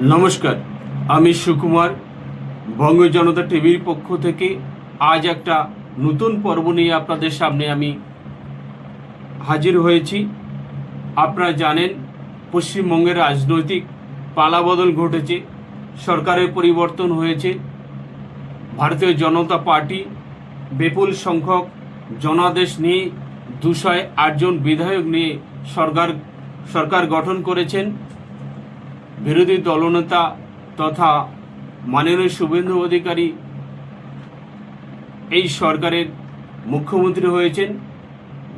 নমস্কার, আমি সুকুমার বঙ্গ জনতা টিভির পক্ষ থেকে আজ একটা নতুন পর্ব নিয়ে আপনাদের সামনে আমি হাজির হয়েছি। আপনারা জানেন পশ্চিমবঙ্গের রাজনৈতিক পালাবদল ঘটেছে, সরকারের পরিবর্তন হয়েছে। ভারতীয় জনতা পার্টি বিপুল সংখ্যক জনাদেশ নিয়ে 208 জন বিধায়ক নিয়ে সরকার গঠন করেছেন। বিরোধী দলনেতা তথা মাননীয় শুভেন্দু অধিকারী এই সরকারের মুখ্যমন্ত্রী হয়েছেন।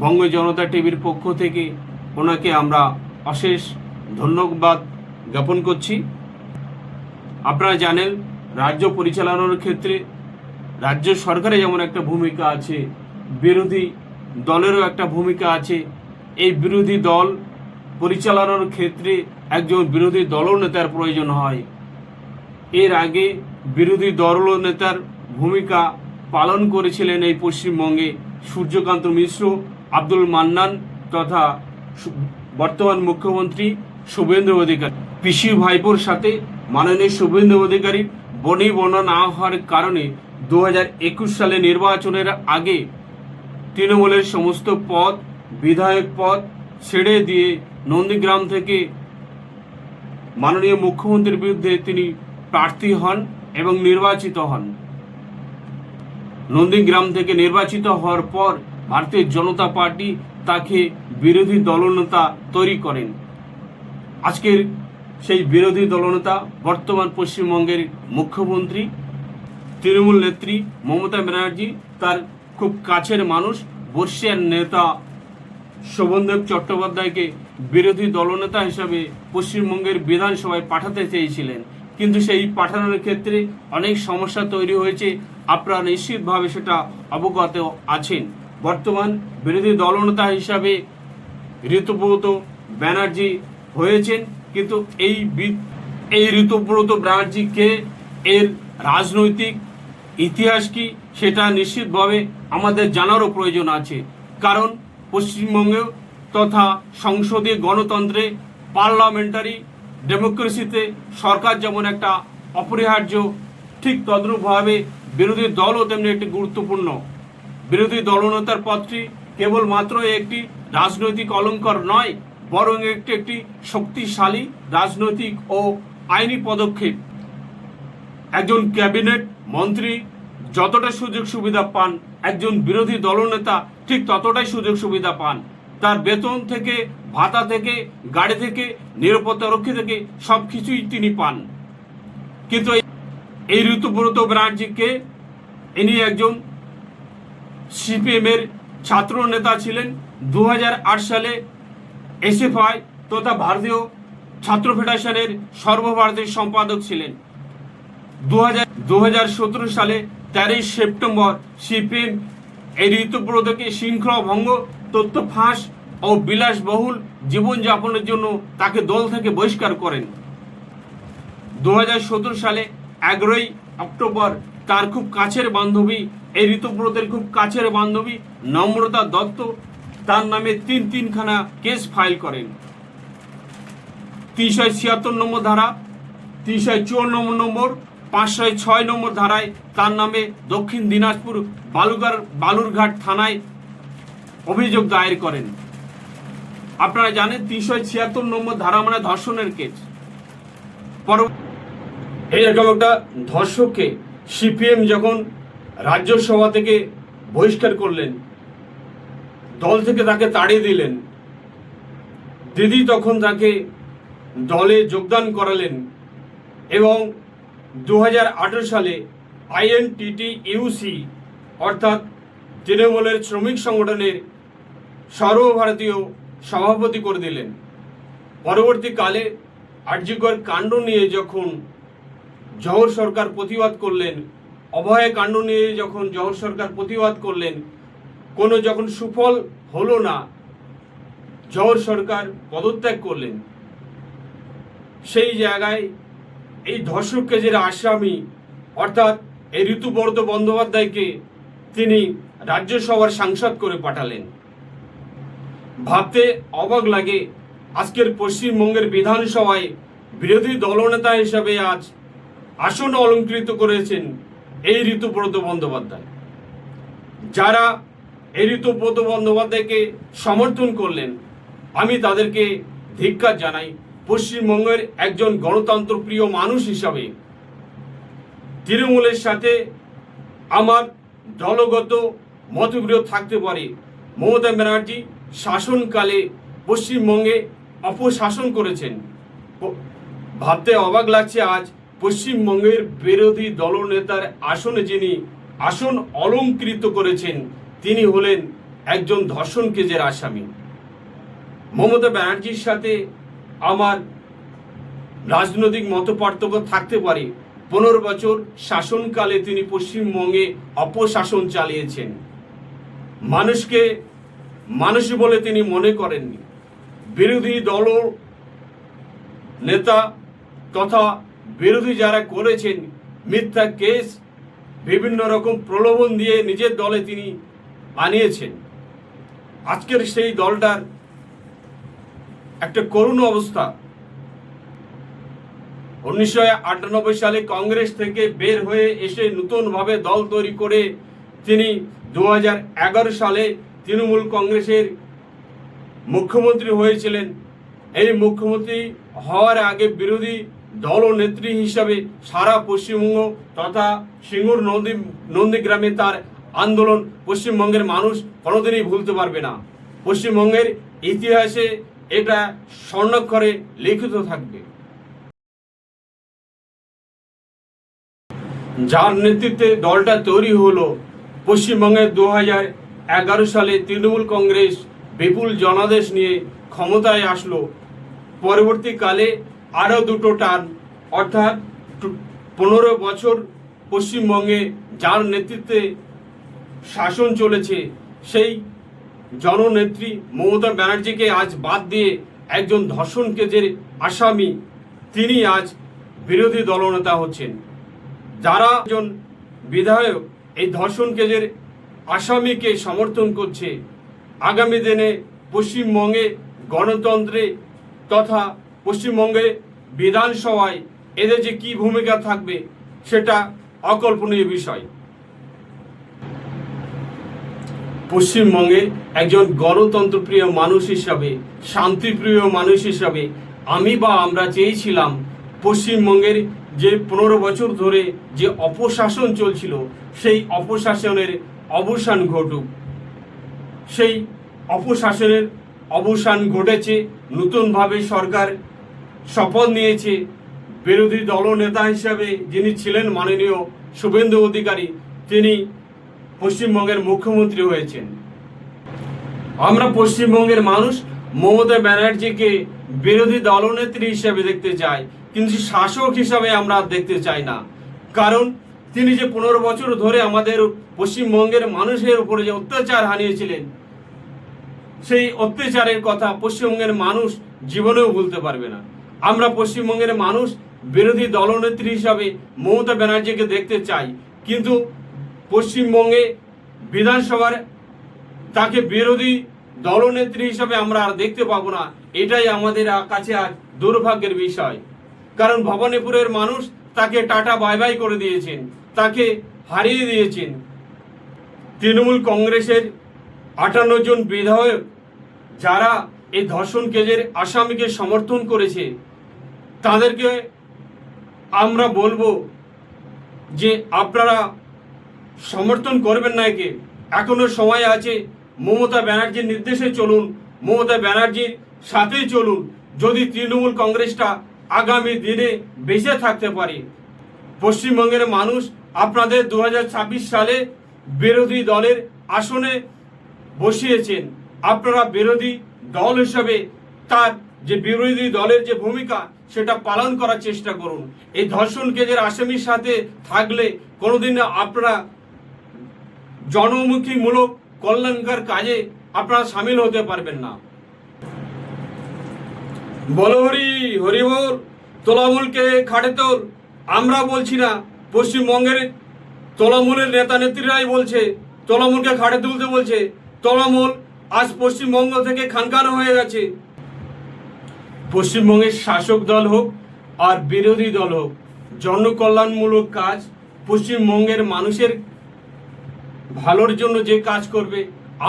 বঙ্গ জনতা টিভির পক্ষ থেকে ওনাকে আমরা অশেষ ধন্যবাদ জ্ঞাপন করছি। আপনারা জানেন রাজ্য পরিচালনার ক্ষেত্রে রাজ্য সরকারের যেমন একটা ভূমিকা আছে, বিরোধী দলেরও একটা ভূমিকা আছে। এই বিরোধী দল পরিচালনার ক্ষেত্রে একজন বিরোধী দলনেতার প্রয়োজন হয়। এর আগে বিরোধী দলনেতার ভূমিকা পালন করেছিলেন এই পশ্চিমবঙ্গে সূর্যকান্ত মিশ্র, আব্দুল মান্নান তথা বর্তমান মুখ্যমন্ত্রী শুভেন্দু অধিকারী। পিসি ভাইপোর সাথে মাননীয় শুভেন্দু অধিকারীর বনিবনা না হওয়ার কারণে 2021 সালে নির্বাচনের আগে তৃণমূলের সমস্ত পদ, বিধায়ক পদ ছেড়ে দিয়ে নন্দীগ্রাম থেকে মাননীয় মুখ্যমন্ত্রীর বিরুদ্ধে তিনি প্রার্থী হন এবং নির্বাচিত হন। নন্দীগ্রাম থেকে নির্বাচিত হওয়ার পর ভারতীয় জনতা পার্টি তাকে বিরোধী দলনেতা তৈরি করেন। আজকের সেই বিরোধী দলনেতা বর্তমান পশ্চিমবঙ্গের মুখ্যমন্ত্রী তৃণমূল নেত্রী মমতা ব্যানার্জি, তার খুব কাছের মানুষ বর্ষিয়ান নেতা শোভনদেব চট্টোপাধ্যায়কে বিরোধী দলনেতা হিসাবে পশ্চিমবঙ্গের বিধানসভায় পাঠাতে চেয়েছিলেন, কিন্তু সেই পাঠানোর ক্ষেত্রে অনেক সমস্যা তৈরি হয়েছে। আপনারা নিশ্চিতভাবে সেটা অবগত আছেন। বর্তমান বিরোধী দলনেতা হিসাবে ঋতুব্রত ব্যানার্জি হয়েছেন, কিন্তু এই ঋতুব্রত ব্যানার্জিকে এর রাজনৈতিক ইতিহাস কি সেটা নিশ্চিতভাবে আমাদের জানারও প্রয়োজন আছে। কারণ পশ্চিমবঙ্গে তথা সংসদীয় গণতন্ত্রে, পার্লামেন্টারি ডেমোক্রেসিতে সরকার যেমন একটা অপরিহার্য, ঠিক তদ্রূপভাবে বিরোধী দলও তেমনি একটি গুরুত্বপূর্ণ। বিরোধী দলনেতার পদটি কেবলমাত্র একটি রাজনৈতিক অলঙ্কার নয়, বরং একটি শক্তিশালী রাজনৈতিক ও আইনি পদক্ষেপ। একজন ক্যাবিনেট মন্ত্রী যতটা সুযোগ সুবিধা পান, একজন বিরোধী দলনেতা ঠিক ততটাই সুযোগ সুবিধা পান। তার বেতন থেকে, ভাতা থেকে, গাড়ি থেকে, নিরাপত্তা রক্ষী থেকে সব কিছুই তিনি পান। কিন্তু এই ঋতুব্রত ব্যানার্জিকে, ইনি একজন সিপিএমের ছাত্র নেতা ছিলেন। 2008 সালে এসএফআই তথা ভারতীয় ছাত্র ফেডারেশনের সর্বভারতীয় সম্পাদক ছিলেন। 2017 সালে 13 সেপ্টেম্বর সিপিএম এই ঋতুব্রতকে শৃঙ্খলা ভঙ্গ, তথ্য ফাঁস ও বিলাসবহুল জীবনযাপনের জন্য তাকে দল থেকে বহিষ্কার করেন। 2017 সালে 11 অক্টোবর তার খুব কাছের বান্ধবী, এই ঋতুব্রতের খুব কাছের বান্ধবী নম্রতা দত্ত তার নামে তিনখানা কেস ফাইল করেন। 376 নম্বর ধারা, 354 নম্বর, 506 নম্বর ধারায় তার নামে দক্ষিণ দিনাজপুর বালুরঘাট থানায় অভিযোগ দায়ের করেন। আপনারা জানেন 376 নম্বর ধারা মানে ধর্ষণের কেস। এইরকম একটা ধর্ষককে সিপিএম যখন রাজ্যসভা থেকে বহিষ্কার করলেন, দল থেকে তাকে তাড়িয়ে দিলেন, দিদি তখন তাকে দলে যোগদান করালেন এবং 2018 সালে INTTUC অর্থাৎ তৃণমূলের শ্রমিক সংগঠনের সর্বভারতীয় সভাপতি করে দিলেন। পরবর্তীকালে আরজিকর কাণ্ড নিয়ে যখন জওহর সরকার প্রতিবাদ করলেন, অভয়া কাণ্ড নিয়ে যখন জওহর সরকার প্রতিবাদ করলেন, যখন সুফল হলো না, জওহর সরকার পদত্যাগ করলেন। সেই জায়গায় এই ধর্ষককে যে আসামি অর্থাৎ এই ঋতুব্রত বন্দ্যোপাধ্যায়কে তিনি রাজ্যসভার সাংসদ করে পাঠালেন। ভাবতে অবাক লাগে আজকের পশ্চিমবঙ্গের বিধানসভায় বিরোধী দলনেতা হিসাবে আজ আসন অলঙ্কৃত করেছেন এই ঋতুব্রত বন্দ্যোপাধ্যায়। যারা এই ঋতুব্রত বন্দ্যোপাধ্যায়কে সমর্থন করলেন, আমি তাদেরকে ধিক্কার জানাই। পশ্চিমবঙ্গের একজন গণতন্ত্রপ্রিয় মানুষ হিসাবে তৃণমূলের সাথে আমার দলগত মতবিরোধ থাকতে পারে। মমতা ব্যানার্জি শাসনকালে পশ্চিমবঙ্গে অপশাসন করেছেন। ভাবতে অবাক লাগছে, আজ পশ্চিমবঙ্গের বিরোধী দলনেতার আসনে যিনি আসন অলঙ্কৃত করেছেন তিনি হলেন একজন ধর্ষণ কেসের আসামি। মমতা ব্যানার্জির সাথে আমার রাজনৈতিক মতপার্থক্য থাকতে পারে। 15 বছর শাসনকালে তিনি পশ্চিমবঙ্গে অপশাসন চালিয়েছেন। মানুষকে মানুষ বলে তিনি মনে করেননি। বিরোধী দল নেতা তথা বিরোধী যারা করেছেন মিথ্যা কেস, বিভিন্ন রকম প্রলোভন দিয়ে নিজের দলে তিনি আনিয়েছেন। আজকের সেই দলটার একটা করুণ অবস্থা। 1998 সালে কংগ্রেস থেকে বের হয়ে এসে নতুনভাবে দল তৈরি করে তিনি 2011 সালে তৃণমূল কংগ্রেসের মুখ্যমন্ত্রী হয়েছিলেন। এই মুখ্যমন্ত্রী হওয়ার আগে বিরোধী দলনেত্রী হিসাবে সারা পশ্চিমবঙ্গ তথা সিঙ্গুর নন্দীগ্রামে তার আন্দোলন পশ্চিমবঙ্গের মানুষ কোনোদিনই ভুলতে পারবে না। পশ্চিমবঙ্গের ইতিহাসে এটা স্বর্ণাক্ষরে লিখিত থাকবে। যার নেতৃত্বে দলটা তৈরি হলো, পশ্চিমবঙ্গে 2011 সালে তৃণমূল কংগ্রেস বিপুল জনাদেশ নিয়ে ক্ষমতায় আসলো। পরবর্তীকালে আরও 2টো টার্ম অর্থাৎ 15 বছর পশ্চিমবঙ্গে যার নেতৃত্বে শাসন চলেছে, সেই জননেত্রী মমতা ব্যানার্জিকে আজ বাদ দিয়ে একজন ধর্ষণ কেসের আসামি তিনি আজ বিরোধী দলনেতা হচ্ছেন। যারা একজন বিধায়ক এই ধর্ষণ কেসের আসামিকে সমর্থন করছে, আগামী দিনে পশ্চিমবঙ্গে গণতন্ত্রে তথা পশ্চিমবঙ্গে বিধানসভায় এদের যে কি ভূমিকা থাকবে সেটা অকল্পনীয় বিষয়। পশ্চিমবঙ্গে একজন গণতন্ত্রপ্রিয় মানুষ হিসাবে, শান্তিপ্রিয় মানুষ হিসাবে আমরা চেয়েছিলাম পশ্চিমবঙ্গের যে 15 বছর ধরে যে অপশাসন চলছিল সেই অপশাসনের অবসান ঘটুক। সেই অপশাসনের অবসান ঘটেছে। নতুনভাবে সরকার শপথ নিয়েছে। বিরোধী দলনেতা হিসাবে যিনি ছিলেন মাননীয় শুভেন্দু অধিকারী, তিনি পশ্চিমবঙ্গের মুখ্যমন্ত্রী হয়েছেন। আমরা পশ্চিমবঙ্গের মানুষ মমতা ব্যানার্জিকে বিরোধী দলনেত্রী হিসাবে দেখতে চাই, কিন্তু শাসক হিসাবে আমরা দেখতে চাই না। কারণ তিনি যে 15 বছর ধরে আমাদের পশ্চিমবঙ্গের মানুষের উপরে যে অত্যাচার হানিয়েছিলেন, সেই অত্যাচারের কথা পশ্চিমবঙ্গের মানুষ জীবনেও ভুলতে পারবে না। আমরা পশ্চিমবঙ্গের মানুষ বিরোধী দলনেত্রী হিসাবে মমতা ব্যানার্জিকে দেখতে চাই, কিন্তু পশ্চিমবঙ্গে বিধানসভার তাকে বিরোধী দলনেত্রী হিসাবে আমরা আর দেখতে পাবো না। এটাই আমাদের কাছে আজ দুর্ভাগ্যের বিষয়। কারণ ভবানীপুরের মানুষ তাকে টাটা বাই বাই করে দিয়েছেন, তাকে হারিয়ে দিয়েছেন। তৃণমূল কংগ্রেসের 58 জন বিধায়ক যারা এই ধর্ষণ কেসের আসামিকে সমর্থন করেছে, তাদেরকে আমরা বলবো যে আপনারা সমর্থন করবেন না একে। এখনো সময় আছে, মমতা ব্যানার্জির নির্দেশে চলুন, মমতা ব্যানার্জির সাথেই চলুন। যদি তৃণমূল কংগ্রেসটা আগামী দিনে বেঁচে থাকতে পারে, পশ্চিমবঙ্গের মানুষ আপনাদের 2026 সালে বিরোধী দলের আসনে বসিয়েছেন। আপনারা বিরোধী দল হিসাবে তার যে বিরোধী দলের যে ভূমিকা সেটা পালন করার চেষ্টা করুন। এই ধর্ষণ কেসের আসামির সাথে থাকলে কোনোদিন আপনারা জনমুখীমূলক কল্যাণকর কাজে আপনারা সামিল হতে পারবেন না। বলো হরি হরি বল, তৃণমূলকে খাটে তোল। আমরা বলছি না, পশ্চিমবঙ্গের তৃণমূলের নেতা নেত্রীরাই বলছে তৃণমূলকে খাটে তুলতে বলছে। তৃণমূল আজ পশ্চিমবঙ্গ থেকে খানখান হয়ে গেছে। পশ্চিমবঙ্গের শাসক দল হোক আর বিরোধী দল হোক, জনকল্যাণমূলক কাজ, পশ্চিমবঙ্গের মানুষের ভালোর জন্য যে কাজ করবে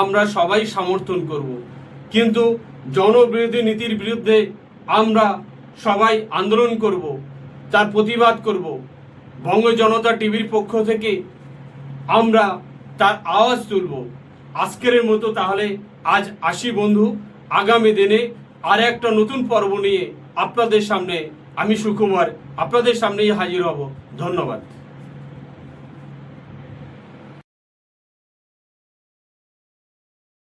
আমরা সবাই সমর্থন করব। কিন্তু জনবিরোধী নীতির বিরুদ্ধে আমরা সবাই আন্দোলন করব, তার প্রতিবাদ করব। বঙ্গ জনতা টিভির পক্ষ থেকে আমরা তার আওয়াজ তুলব। আজকের মতো তাহলে আজ আসি বন্ধু, আগামী দিনে আর একটা নতুন পর্ব নিয়ে আপনাদের সামনে আমি সুকুমার আপনাদের সামনেই হাজির হব। ধন্যবাদ।